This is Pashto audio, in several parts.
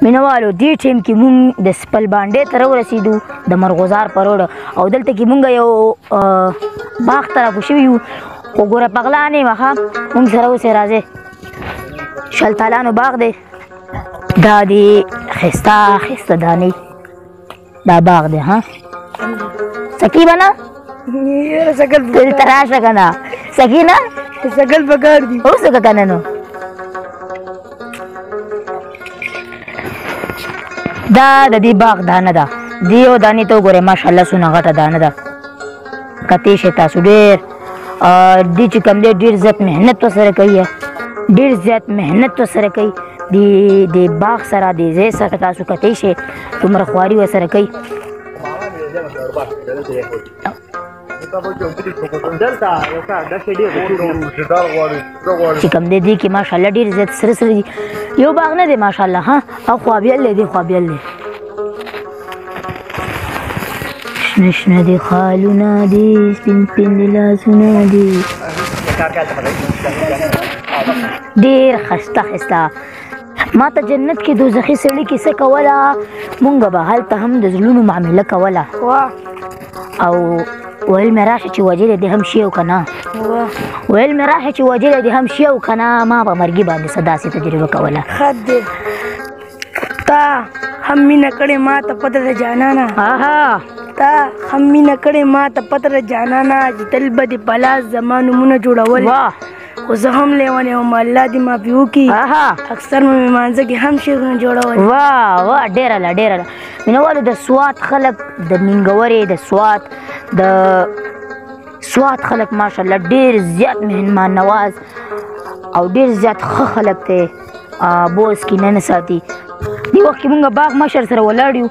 مینوالو دې ټیم کې مونږ د سپل باندې ته راورسېدو د مرغوزار په روډ او دلته کې مونږ یو باغ ته راکوز شوي یو خو ګوره پغلانې وه ښه مونږ سره اوسې راځئ شلتالانو باغ دی دا دی ښایسته ښایسته دانې دا باغ دی ها سکی به نه دلته راشه که نه سکی نه سکل پکار دي اوسکه که نه نو دا د دې باغ دانه ده دې یو دانې ته وګورئ ماشاءالله څونه غټه دانه ده کتې شئ تاسو ډېر دې چې کوم دی ډېر زیات محنت ورسره کوي ډېر زیات محنت ورسره کوي د باغ سره د ځای سره تاسو کتې شئ دومره خواري ورسره کوي چې کوم دی دې کې ماشاءالله ډېر زیات سره سره دي یو باغ نه دی ماشاءالله ها او خوابیل دی خوابیل دی شنه شنه دي خالونه دي سپین سپین دي لاسونه دي ډېر ښایسته ښایسته ما ته جنت کې دوزخي سړي کیسه کوله مونږ به هلته هم د زړونو معامله کوله او ویل مې راشه چې وجل دې هم شي او که نه ویل مې راشه چې وجل دې هم شي او که نه ما په مرګي باندې څه داسې تجربه کوله ښه دی تا هم مینه کړې ما ته پته ده جانانه تا هم مینه کړې ما ته پته ده جانانه چې تل به دې په لاس زما نومونه جوړول خو زه هم لیونی وم الله دې معافي وکړي اکثر مې لمانځه کې هم شعرونه جوړول واه ډېره له ډېره له مینوالو د سوات خلک د مینګورې د سوات خلک ماشاءالله ډېر زیات مهمان نواز او ډېر زیات ښه خلک دی بوس کینه نه ساتي دې وخت کې مونږ باغ مشر سره ولاړ یو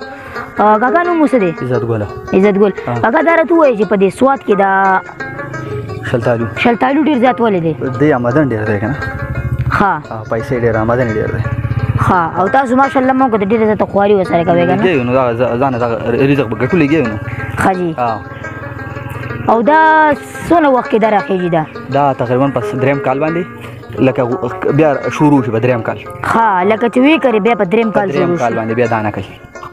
کاکا نوم مو څه دی عزت ګل کاکا دا راته ووایه چې په دې سوات کې دا شلتالو ډېر زیات ولې دی دی آمدن ډېر دی که نه ښه پیسې ډېر آمدن ډېر دی ښه او تاسو ماشاءالله مونږ ته ډېره زیاته خواري ورسره کوئ که نه ګیو نو ځان دغه رزق به ګټلې ګیو نو ښه جي او دا څونه وخت کې دا راخېږي دا تقریبا په درېیم کال باندې لکه بیا شروع شي په درېیم کال ښه لکه چې وی کرې بیا په درېیم کال شروع شي باندې بیا دانه کوي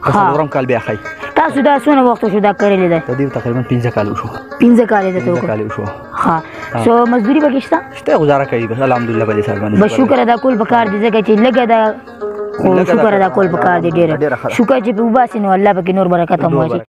په څلورم کال بیا ښایي تاسو دا څونه وخت وشو دا کړلی دی د دې تقریبا 15 کال وشو 15 کال یې درته وکړو ښه سو مزدوري پکې شته شته گزاره کوي بس الحمدلله په دې سره باندې بس شکر ادا کول پکار دي ځکه چې لږه دا شکر ادا کول پکار دي ډېره شکر چې په وباسي نو الله پکې نور برکت هم واچوي